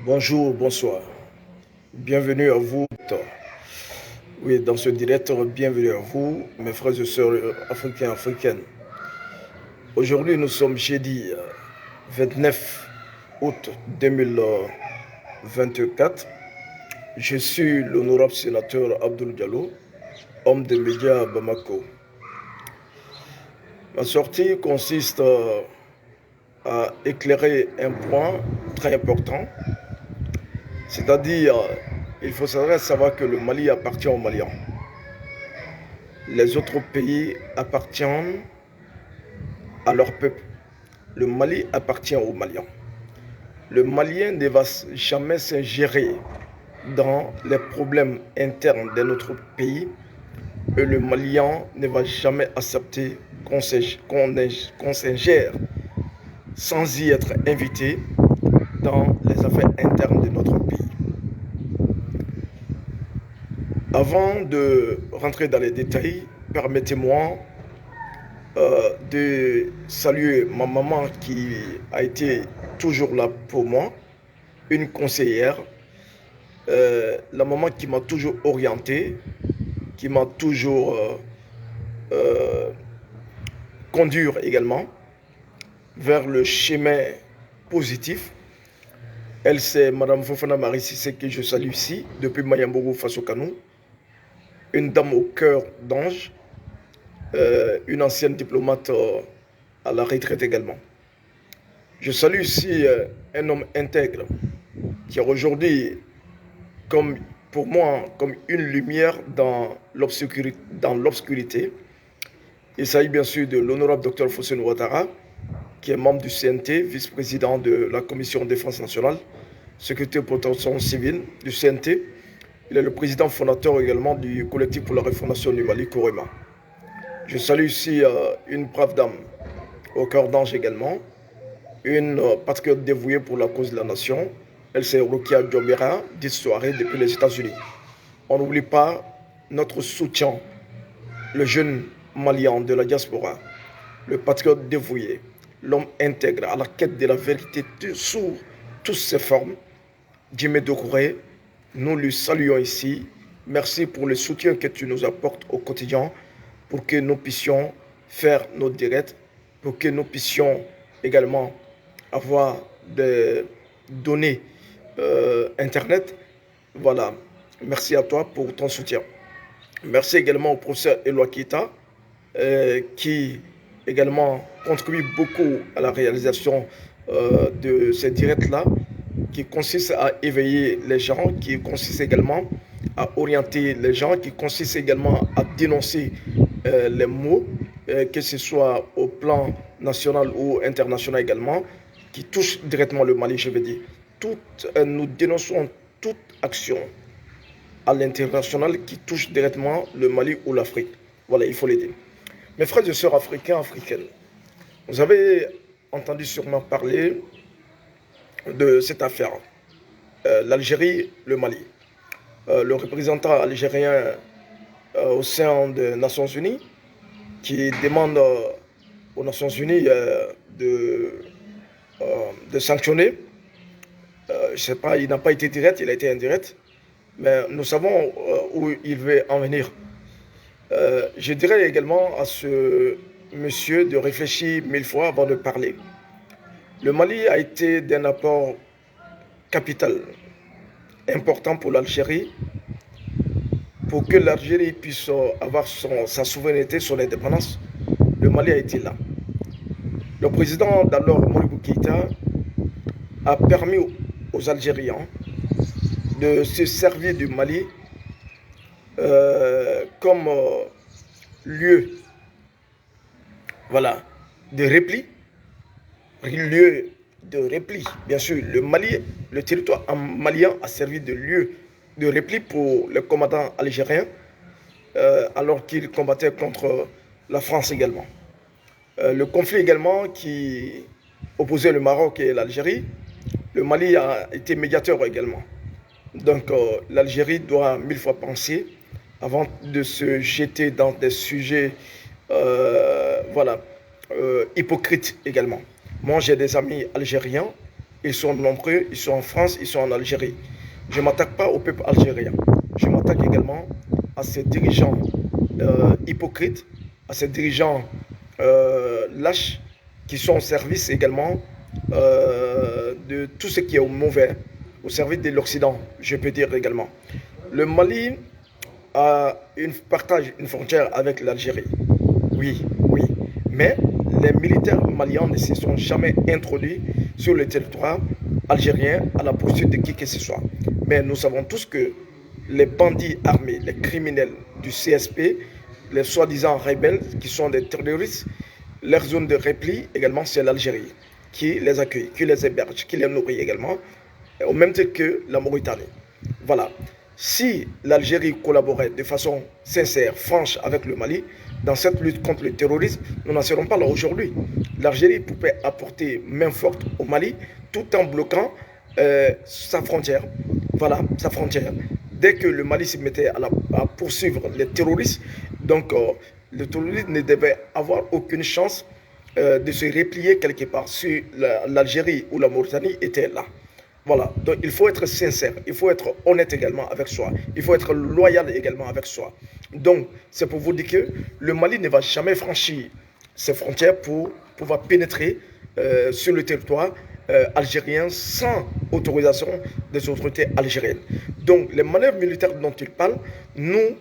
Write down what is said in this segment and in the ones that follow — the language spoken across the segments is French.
Bonjour, bonsoir. Bienvenue à vous. Oui, dans ce direct, bienvenue à vous, mes frères et sœurs africains, africaines. Aujourd'hui, nous sommes jeudi 29 août 2024. Je suis l'honorable sénateur Abdoul Diallo, homme des médias à Bamako. Ma sortie consiste à éclairer un point très important, c'est-à-dire il faut savoir que le Mali appartient aux Maliens. Les autres pays appartiennent à leur peuple. Le Mali appartient aux Maliens. Le Malien ne va jamais s'ingérer dans les problèmes internes de notre pays et le Malien ne va jamais accepter qu'on s'ingère sans y être invité dans les affaires internes de notre pays. Avant de rentrer dans les détails, permettez-moi de saluer ma maman qui a été toujours là pour moi, une conseillère, la maman qui m'a toujours orienté, qui m'a toujours conduit également vers le chemin positif. Elle, c'est Madame Fofana Marie Sissé que je salue ici, depuis Mayambogo face au Canou, une dame au cœur d'ange, une ancienne diplomate à la retraite également. Je salue ici un homme intègre qui est aujourd'hui, comme pour moi, comme une lumière dans l'obscurité. Il s'agit bien sûr de l'honorable Dr Fossène Ouattara, qui est membre du CNT, vice-président de la Commission de défense nationale, secrétaire protection civile du CNT. Il est le président fondateur également du collectif pour la refondation du Mali, Korema. Je salue ici une brave dame au cœur d'ange également, une patriote dévouée pour la cause de la nation. Elle, c'est Rukia Djobera, d'histoire depuis les États-Unis. On n'oublie pas notre soutien, le jeune malien de la diaspora, le patriote dévoué, l'homme intègre à la quête de la vérité sous toutes ses formes. Djimé Doucouré, nous lui saluons ici. Merci pour le soutien que tu nous apportes au quotidien pour que nous puissions faire nos directs, pour que nous puissions également avoir des données Internet. Voilà, merci à toi pour ton soutien. Merci également au professeur Eloi Kita qui également contribue beaucoup à la réalisation de ces directs-là, qui consiste à éveiller les gens, qui consiste également à orienter les gens, qui consiste également à dénoncer les mots, que ce soit au plan national ou international également, qui touchent directement le Mali, je veux dire. Nous dénonçons toute action à l'international qui touche directement le Mali ou l'Afrique. Voilà, il faut l'aider. Mes frères et sœurs africains, africaines, vous avez entendu sûrement parler de cette affaire. L'Algérie, le Mali. Le représentant algérien au sein des Nations Unies qui demande aux Nations Unies de sanctionner. Je ne sais pas, il n'a pas été direct, il a été indirect. Mais nous savons où il veut en venir. Je dirais également à ce monsieur de réfléchir 1000 fois avant de parler. Le Mali a été d'un apport capital, important pour l'Algérie, pour que l'Algérie puisse avoir sa souveraineté, son indépendance. Le Mali a été là. Le président d'alors, Modibo Keïta, a permis aux Algériens de se servir du Mali comme lieu, voilà, de repli, lieu de repli. Bien sûr, le Mali, le territoire malien a servi de lieu de repli pour les combattants algériens alors qu'ils combattaient contre la France également. Le conflit également qui opposait le Maroc et l'Algérie, le Mali a été médiateur également. Donc l'Algérie doit 1000 fois penser avant de se jeter dans des sujets voilà, hypocrites également. Moi j'ai des amis algériens Ils sont nombreux, ils sont en France, ils sont en Algérie. Je ne m'attaque pas au peuple algérien. Je m'attaque également à ces dirigeants hypocrites, à ces dirigeants lâches qui sont au service également de tout ce qui est mauvais, au service de l'Occident, je peux dire également. Le Mali partage une frontière avec l'Algérie. Oui, oui. Mais les militaires maliens ne se sont jamais introduits sur le territoire algérien à la poursuite de qui que ce soit. Mais nous savons tous que les bandits armés, les criminels du CSP, les soi-disant rebelles qui sont des terroristes, leur zone de repli également, c'est l'Algérie qui les accueille, qui les héberge, qui les nourrit également, au même titre que la Mauritanie. Voilà. Si l'Algérie collaborait de façon sincère, franche avec le Mali, dans cette lutte contre le terrorisme, nous n'en serons pas là aujourd'hui. L'Algérie pouvait apporter main forte au Mali tout en bloquant sa frontière. Voilà, sa frontière. Dès que le Mali se mettait à poursuivre les terroristes, donc le terroriste ne devait avoir aucune chance de se replier quelque part si l'Algérie ou la Mauritanie étaient là. Voilà, donc il faut être sincère, il faut être honnête également avec soi, il faut être loyal également avec soi. Donc, c'est pour vous dire que le Mali ne va jamais franchir ses frontières pour pouvoir pénétrer sur le territoire algérien sans autorisation des autorités algériennes. Donc, les manœuvres militaires dont il parle, nous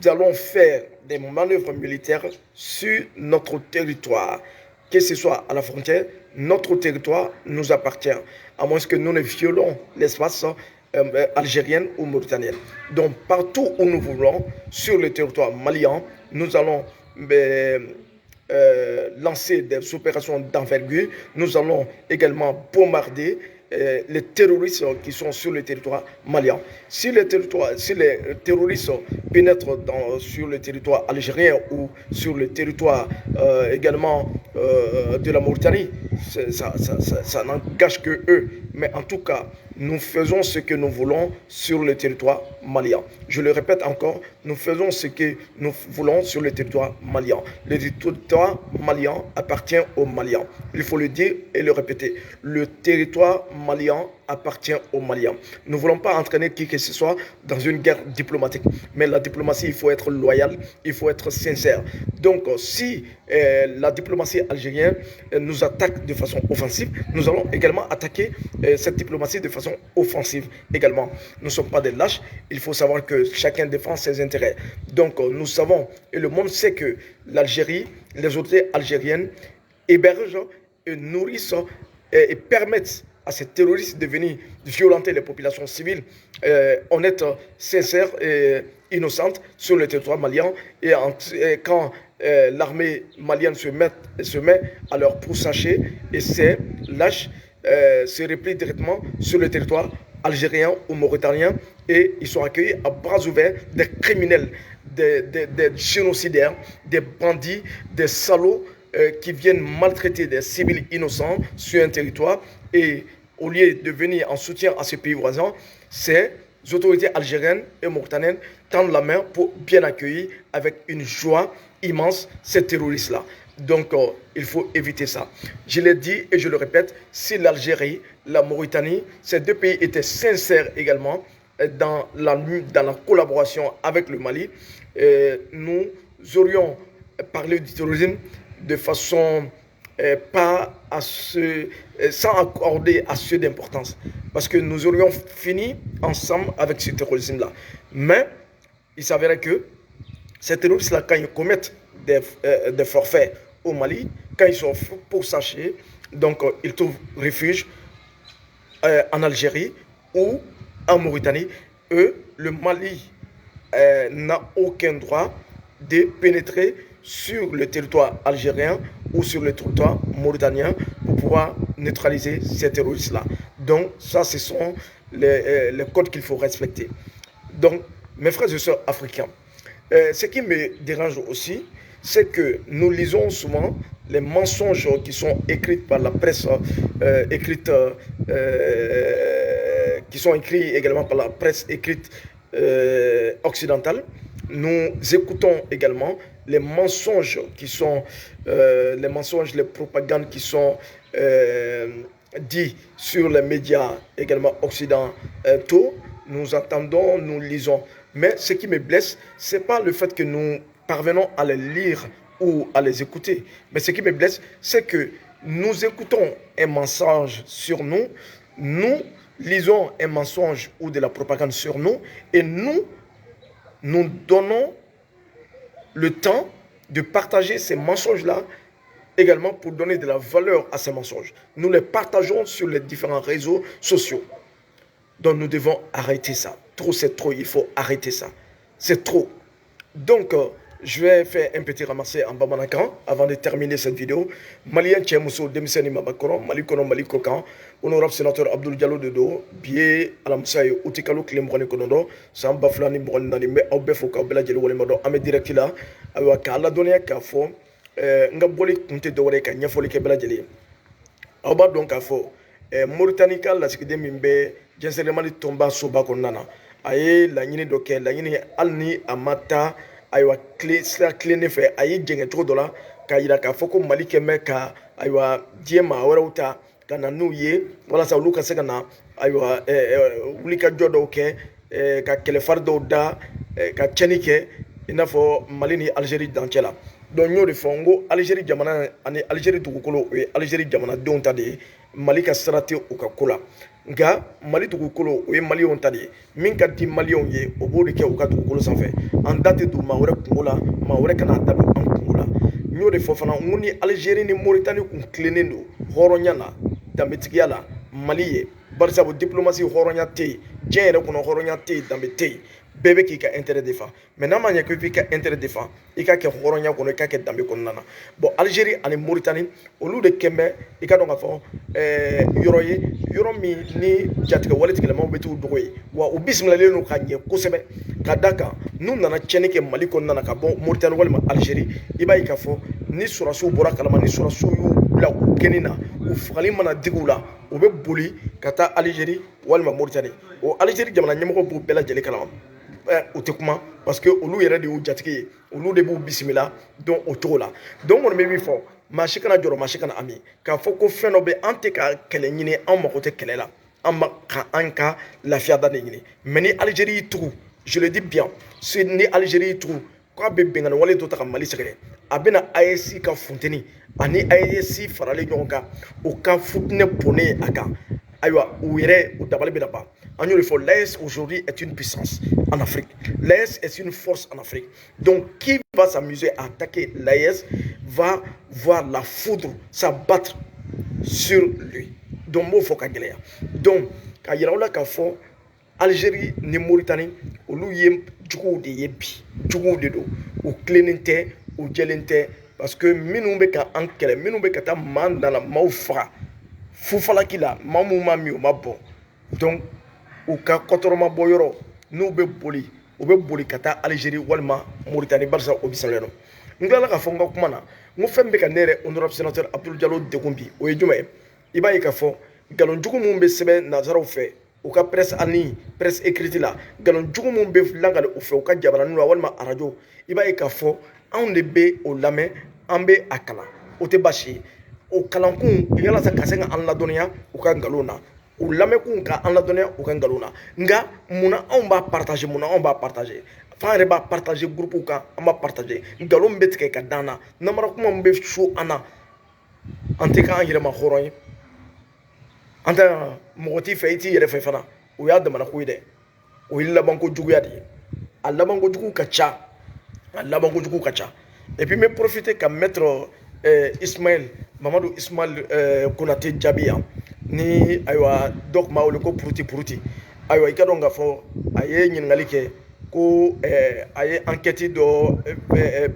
allons faire des manœuvres militaires sur notre territoire. Que ce soit à la frontière, notre territoire nous appartient, à moins que nous ne violons l'espace algérien ou mauritanien. Donc partout où nous voulons, sur le territoire malien, nous allons lancer des opérations d'envergure. Nous allons également bombarder les terroristes qui sont sur le territoire malien. Si les terroristes pénètrent sur le territoire algérien ou sur le territoire également de la Mauritanie, ça n'engage que eux. Mais en tout cas, nous faisons ce que nous voulons sur le territoire malien. Je le répète encore, nous faisons ce que nous voulons sur le territoire malien. Le territoire malien appartient aux Maliens. Il faut le dire et le répéter. Le territoire malien appartient aux Maliens. Nous ne voulons pas entraîner qui que ce soit dans une guerre diplomatique. Mais la diplomatie, il faut être loyal, il faut être sincère. Donc, si la diplomatie algérienne nous attaque de façon offensive, nous allons également attaquer cette diplomatie de façon offensive également. Nous ne sommes pas des lâches, il faut savoir que chacun défend ses intérêts. Donc, nous savons, et le monde sait que l'Algérie, les autorités algériennes hébergent et nourrissent et permettent à ces terroristes de venir violenter les populations civiles honnêtes, sincères et innocentes sur le territoire malien. Et quand l'armée malienne se met à leur pourchasser et ces lâches se replient directement sur le territoire algérien ou mauritanien et ils sont accueillis à bras ouverts des criminels, des génocidaires, des bandits, des salauds qui viennent maltraiter des civils innocents sur un territoire et au lieu de venir en soutien à ces pays voisins, ces autorités algériennes et mauritaniennes tendent la main pour bien accueillir avec une joie immense ces terroristes-là. Donc, il faut éviter ça. Je l'ai dit et je le répète, si l'Algérie, la Mauritanie, ces deux pays étaient sincères également dans la collaboration avec le Mali, nous aurions parlé du terrorisme de façon sans accorder assez d'importance. Parce que nous aurions fini ensemble avec ce terrorisme-là. Mais il s'avérait que ces terroristes-là, quand ils commettent des forfaits au Mali, quand ils sont pourchassés, donc ils trouvent refuge en Algérie ou en Mauritanie. Eux, le Mali n'a aucun droit de pénétrer sur le territoire algérien ou sur le territoire mauritanien pour pouvoir neutraliser ces terroristes-là. Donc, ça, ce sont les codes qu'il faut respecter. Donc, mes frères et sœurs africains, ce qui me dérange aussi, c'est que nous lisons souvent les mensonges qui sont écrits par la presse, qui sont écrits également par la presse écrite occidentale. Nous écoutons également les mensonges qui sont les propagandes qui sont dit sur les médias également occidentaux, nous entendons, nous lisons. Mais ce qui me blesse, ce n'est pas le fait que nous parvenons à les lire ou à les écouter. Mais ce qui me blesse, c'est que nous écoutons un mensonge sur nous, nous lisons un mensonge ou de la propagande sur nous, et nous donnons le temps de partager ces mensonges-là également pour donner de la valeur à ces mensonges. Nous les partageons sur les différents réseaux sociaux. Donc nous devons arrêter ça. Trop, c'est trop. Il faut arrêter ça. C'est trop. Donc, je vais faire un petit ramassé en Bamanakan avant de terminer cette vidéo. Malien Tchemousso, Demiseni Mabakoro, Malikono Malikokan, honorable sénateur Abdul Diallo Dodo, Bié Alamsaye, Utikalo Klembrone Konodo, Samba Flani Brondani, mais Obefoka, Bela Djelo Walimado, Ame Directila, Awaka, la donné à Kafo, Ngaboli Kunte Dore, Kanyafoli Kebela Djeli. Awa donc Kafo, Mauritanica, la Sikide Mimbe, Jenselemani Tomba Soba Konana, Aye, la Nini Doke, la Nini Alni Amata, aywa clé ne fait ayi jenge trop dola ka yira ka foko mali keme ka aywa diema wera ka na nuye wala sa luka se kana aywa wulika jodo ke ka kelefar do da ka chenike inafo mali ni Algérie dancela donc ñoo de fongo Algérie jamana ani Algérie dugukolo e Algérie jamana don tade mali ka sarate o ka kula nga mali dugukolo o ye malion tade min ka di malion ye o bo de ke o ka dugukolo sanfɛ an date du ma wɛrɛ kungola ma wɛrɛ kana da an kungola ñoo de fɔ fana ngoni Algérie ni Mauritanie kun kilenen do horonya na dambetigiya la mali ye barisa bo diplomatie horonya te diɲɛ yɛrɛ kɔnɔ horonya te dambe te bɛɛ bɛ k'i ka intérêt défend mais n'a ma ɲɛ k'i ka intérêt défend i ka kɛ hɔrɔnya kɔnɔ i ka kɛ danbe kɔnɔna na bon Algérie ani Mauritanie olu de kɛn bɛ i ka dɔn k'a fɔ yɔrɔ ye yɔrɔ min ni jatigɛ waletigɛlamaw bɛ t'u dogo ye wa u bisimilalen don ka ɲɛ kosɛbɛ ka da kan n'u nana tiɲɛni kɛ Mali kɔnɔna na ka bɔ Mauritanie walima Algérie i b'a ye k'a fɔ ni sɔrɔsiw bɔra kalama ni sɔrɔsiw y'u bila u gɛnni na u fagali mana digi u la u bɛ boli ka taa Algérie walima Mauritanie o Algérie jamana ɲɛmɔgɔ b'u bɛɛ lajɛlen kalama o tɛ kuma parce que olu yɛrɛ de y'u jatigi ye olu de b'u bisimila donc o cogo la donc kɔni bɛ min fɔ maa si kana jɔrɔ maa si kana ami k'a fɔ ko fɛn dɔ bɛ an tɛ ka kɛlɛ ɲini an mago tɛ kɛlɛ la an ka lafiya da de ɲini mais ni Algérie y'i tugu je le dis bien ni Algérie y'i tugu k'a bɛ bɛnkanni wale dɔ ta ka Mali sɛgɛrɛ a bɛna AES ka funteni ani AES faralen ɲɔgɔn kan o ka futinɛ bonnen a kan ayiwa u yɛrɛ u dabali bɛna ban an y'o de fɔ l'AES aujourd'hui est une puissance en Afrique l'AES est une force en Afrique donc qui va s'amuser à attaquer l'AES va voir la foudre s'abattre sur lui donc m'o fɔ ka gɛlɛya donc ka yira u la k'a fɔ Algérie ni Mauritanie olu ye juguw de ye bi juguw de don u tilennen tɛ u jɛlen tɛ parce que minnu bɛ ka an kɛlɛ minnu bɛ ka taa maa nana maaw faga fufalaki la maa mun ma min o ma bɔn donc u ka kɔtɔrɔma bɔ yɔrɔ n'u bɛ boli u bɛ boli ka taa Algérie walima Mauritanie barisa o bisimilalen don n tilala k'a fɔ n ka kuma na n ko fɛn bɛ ka ne yɛrɛ honorable sénateur Abdul Diallo degun bi o ye jumɛn ye i b'a ye k'a fɔ nkalonjugu minnu bɛ sɛbɛn nanzaraw fɛ u ka presse en ligne presse écrite la nkalonjugu minnu bɛ lankale u fɛ u ka jabaraninw la walima arajo i b'a ye k'a fɔ anw de bɛ o lamɛn an bɛ a kalan o tɛ baasi ye o kalankun yalasa ka se ka an ladɔnniya u ka nkalon na u lamɛnkun ka an ladɔnniya u ka nkalon na nka munna anw b'a partager munna anw b'a partager f'an yɛrɛ b'a partager groupe kan an b'a partager nkalon bɛ tigɛ ka d'an na namara kuma min bɛ su an na an tɛ k'an yɛrɛ ma hɔrɔn ye an tɛ mɔgɔ t'i fɛ i t'i yɛrɛ fɛ fana o y'a damana ko ye dɛ o ye labanko juguya de ye a labanko jugu ka ca a labanko jugu ka ca et puis n bɛ profiter ka mettre Ismaël Mamadou Ismaël Konate jaabi yan ni ayiwa dɔ tun b'a wele ko puruti ayiwa i ka dɔn k'a fɔ a ye ɲininkali kɛ ko a ye enquête dɔ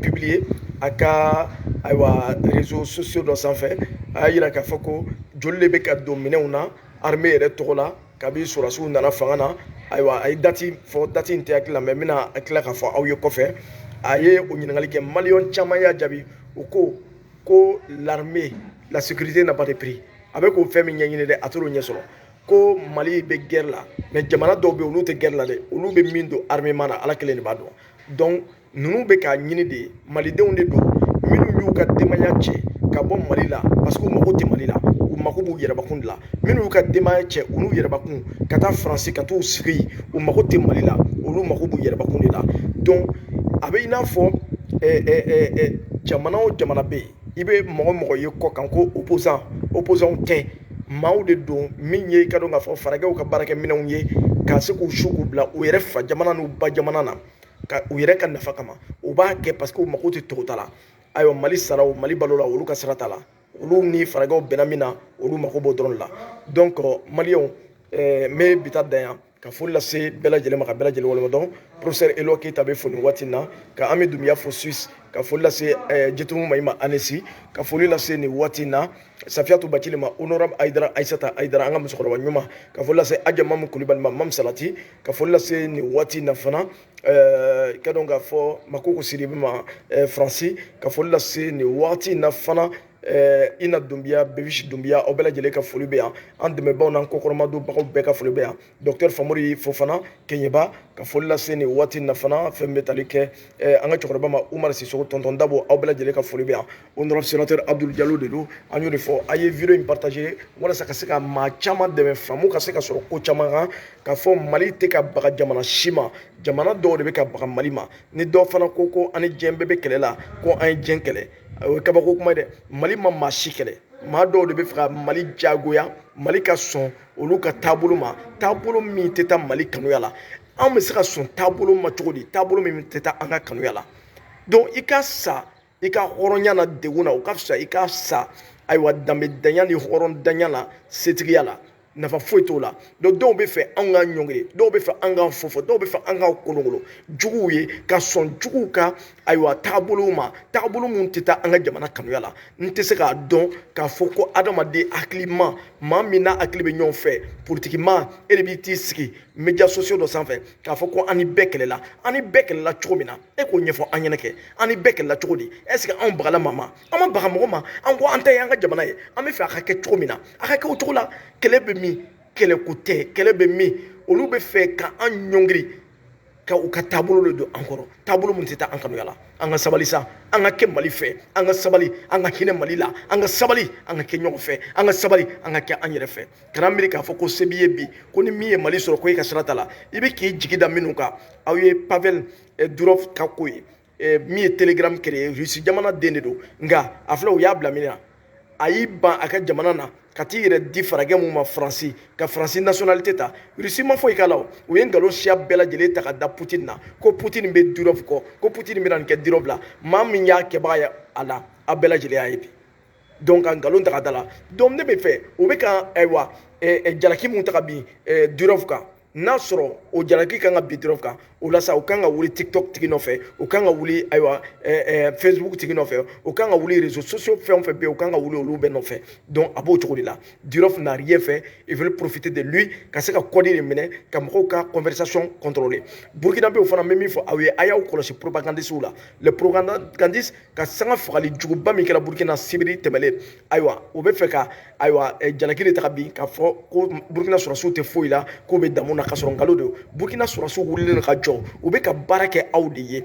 publier a ka ayiwa réseaux sociaux dɔ sanfɛ a y'a yira k'a fɔ ko joli de bɛ ka don minɛnw na armée yɛrɛ tɔgɔ la kabi sɔrɔsiw nana fanga na ayiwa a ye date fɔ date in tɛ hakili la mais n bɛna tila k'a fɔ aw ye kɔfɛ a ye o ɲininkali kɛ maliyɛn caman y'a jaabi o ko l'armée la sécurité n'a pas de prix a bɛ k'o fɛn min ɲɛɲini dɛ a t'o ɲɛ sɔrɔ ko Mali bɛ guerre la mais jamana dɔw bɛ yen olu tɛ guerre la dɛ olu bɛ min don armement na ala kelen de b'a dɔn donc ninnu bɛ k'a ɲini de malidenw de don minnu y'u ka denbaya cɛ ka bɔ Mali la parce que u mago tɛ Mali la u mako b'u yɛrɛbakun de la minnu y'u ka denbaya cɛ u n'u yɛrɛbakun ka taa faransi ka t'u sigi u mako tɛ mali la olu mako b'u yɛrɛbakun de la donc a bɛ i n'a fɔ jamana o jamana bɛ yen i bɛ mɔgɔ ye kɔ kan ko opposant tɛ maaw de don min ye i ka dɔn k'a fɔ faragɛw ka baarakɛminɛnw ye ka se k'u su k'u bila u yɛrɛ fa jamana n'u ba jamana na ka u yɛrɛ ka nafa kama u b'a kɛ parce que u mako tɛ tɔgɔta la ayiwa mali saraw mali balo la olu ka sira t'a la olu ni faragɛw bɛnna min na olu mako b'o dɔrɔn de la donc maliyɛnw n bɛ bi ta dan yan ka foli lase bɛɛ lajɛlen ma ka bɛɛ lajɛlen waleɲuman dɔn professeur Elo Keyita bɛ fo nin waati in na ka Ami Dunbiya fo Suisse ka foli lase Jitumu Mahima Anesi ka foli lase nin waati in na Safiyatu Bacili ma honorable Aïssata Aïdara an ka musokɔrɔba ɲuman ka foli lase Aja Mamu Kulibali ma Mamu Salati ka foli lase nin waati in na fana ka dɔn k'a fɔ Makoko Sidibe ma Faransi ka foli lase nin waati in na fana Ina Dunbiya Bebishi Dunbiya aw bɛɛ lajɛlen ka foli bɛ yan an dɛmɛbaaw n'an kɔkɔrɔmadonbagaw bɛɛ ka foli bɛ yan docteur Famori Fofana Keɲeba ka foli lase nin waati in na fana fɛn bɛ tali kɛ an ka cɛkɔrɔba ma Umar Sisoko tonton Dabo aw bɛɛ lajɛlen ka foli bɛ yan honorable sénateur Abdul Diallo de don an y'o de fɔ a ye vidéo in partager walasa ka se ka maa caman dɛmɛ faamu ka se ka sɔrɔ ko caman kan ka fɔ Mali tɛ ka baga jamana si ma jamana dɔw de bɛ ka baga Mali ma ni dɔw fana ko an ni diɲɛ bɛɛ bɛ kɛlɛ la ko an ye diɲɛ kɛlɛ o ye kabako kuma ye dɛ Mali ma maa si kɛlɛ maa dɔw de bɛ fɛ ka Mali jagoya Mali ka sɔn olu ka taabolo ma taabolo min tɛ taa Mali kanuya la an bɛ se ka sɔn taabolo ma cogo di taabolo min tɛ taa an ka kanuya la donc i ka sa i ka hɔrɔnya na degun na o ka fisa i ka sa ayiwa danbedanya ni hɔrɔndanya la setigiya la nafa foyi t'o la donc dɔw bɛ fɛ an ka ɲɔngiri dɔw bɛ fɛ an ka fɔfɔ dɔw bɛ fɛ an ka kolongolo juguw ye ka sɔn juguw ka ayiwa taabolow ma taabolo min tɛ taa an ka jamana kanuya la n tɛ se k'a dɔn k'a fɔ ko adamaden hakilima maa min n'a hakili bɛ ɲɔgɔn fɛ politikima e de b'i t'i sigi médias sociaux dɔ sanfɛ k'a fɔ ko an ni bɛɛ kɛlɛla an ni bɛɛ kɛlɛla cogo min na e k'o ɲɛfɔ an ɲɛna kɛ an ni bɛɛ kɛlɛla cogo di est ce que anw bagala maa ma an ma baga mɔgɔ ma an ko an ta ye an ka jamana ye an bɛ fɛ a ka kɛ cogo min na a ka kɛ o cogo la kɛlɛ bɛ min kɛlɛko tɛ kɛlɛ bɛ min olu bɛ fɛ ka an ɲɔngiri ka u ka taabolo de don an kɔrɔ taabolo min tɛ taa an kanuya la an ka sabali sa an ka kɛ Mali fɛ an ka sabali an ka hinɛ Mali la an ka sabali an ka kɛ ɲɔgɔn fɛ an ka sabali an ka kɛ an yɛrɛ fɛ kana miiri k'a fɔ ko se b'i ye bi ko ni min ye Mali sɔrɔ ko e ka sira t'a la i bɛ k'i jigi da minnu kan aw ye Pavel Durov ka ko ye min ye Telegram créé Russie jamana den de don nka a filɛ u y'a bila min na a y'i ban a ka jamana na ka t'i yɛrɛ di faragɛ mun ma Faransi ka Faransi nationalité ta Russie ma foyi k'a la o ye nkalon siya bɛɛ lajɛlen ta ka da Poutine na ko Poutine bɛ Durov kɔ ko Poutine bɛna nin kɛ Durov la maa min y'a kɛbaga ye a la a bɛɛ lajɛlen y'a ye bi donc ka nkalon ta ka da la donc ne bɛ fɛ o bɛ ka ayiwa jalaki mun ta ka bin Durov kan n'a sɔrɔ o jalaki kan ka bin Durov kan o la sa o kan ka wuli TikTok tigi nɔfɛ o kan ka wuli ayiwa Facebook tigi nɔfɛ o kan ka wuli réseaux sociaux fɛn o fɛn bɛ yen o kan ka wuli olu bɛɛ nɔfɛ donc a b'o cogo de la Durov n'a rien fait il veut profiter de lui ka se ka kɔdi de minɛ ka mɔgɔw ka conversation contrôler Burkina bɛ o fana n bɛ min fɔ aw ye a y'aw kɔlɔsi propagandistes la les propagandistes ka sanga fagali juguba min kɛra Burkina sibiri tɛmɛlen ayiwa o bɛ fɛ ka ayiwa jalaki de ta ka bin k'a fɔ ko Burkina sɔrɔsiw tɛ foyi la k'o bɛ damu na ka sɔrɔ nkalon don Burkina sɔrɔsiw wulilen ka jɔ u bɛ ka baara kɛ aw de ye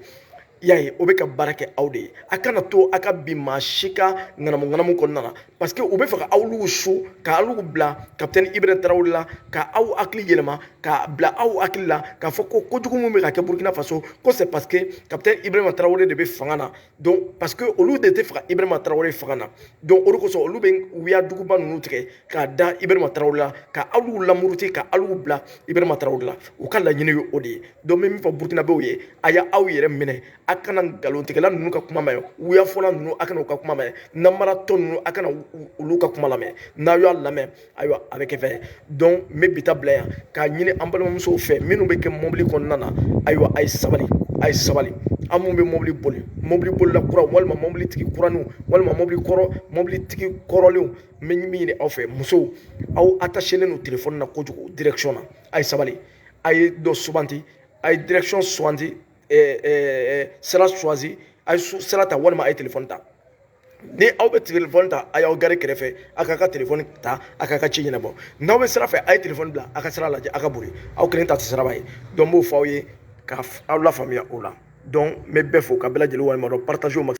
y'a ye o bɛ ka baara kɛ aw de ye a kana to a ka bin maa si ka ŋanamu kɔnɔna na parce que u bɛ fɛ ka aw su ka aw bila capitaine Ibrahima Traoré la ka aw hakili yɛlɛma ka bila aw hakili la k'a fɔ ko kojugu min bɛ ka kɛ Burkina Faso ko c'est parce que capitaine Ibrahima Traoré de bɛ fanga na donc parce que olu de tɛ fɛ ka Ibrahima Traoré fanga na donc o de kosɔn olu bɛ wuyaduguba ninnu tigɛ k'a da Ibrahima Traoré la ka aw lamuruti ka aw bila Ibrahima Traoré la u ka laɲini ye o de ye donc n bɛ min fɔ Burkinabɛw ye a y'a aw yɛrɛ minɛ a kana nkalontigɛla ninnu ka kuma mɛn wuyafɔla ninnu a kana u ka kuma mɛn namaratɔ ninnu a kana olu ka kuma lamɛn n'aw y'a lamɛn ayiwa a bɛ kɛ fɛn ye donc n bɛ bi ta bila yan k'a ɲini an balimamusow fɛ minnu bɛ kɛ mobili kɔnɔna na ayiwa a ye sabali a ye sabali an minnu bɛ mobili boli mobili bolila kura walima mobili tigi kuraninw walima mobili tigi kɔrɔlenw n bɛ min ɲini aw fɛ musow aw attachelen don téléphone na kojugu direction na a ye sabali a ye dɔ suganti a ye direction suganti sira choisi a ye sira ta walima a ye téléphone ta ni aw bɛ téléphone ta a y'aw gari kɛrɛfɛ a k'a ka téléphone ta a k'a ka ci ɲɛnabɔ n'aw bɛ sira fɛ a ye téléphone bila a ka sira lajɛ a ka boli aw kelen ta tɛ siraba ye donc n b'o fɔ aw ye k'aw lafaamuya o la donc n bɛ bɛɛ fo ka bɛɛ lajɛlen waleɲuman dɔn partage o ma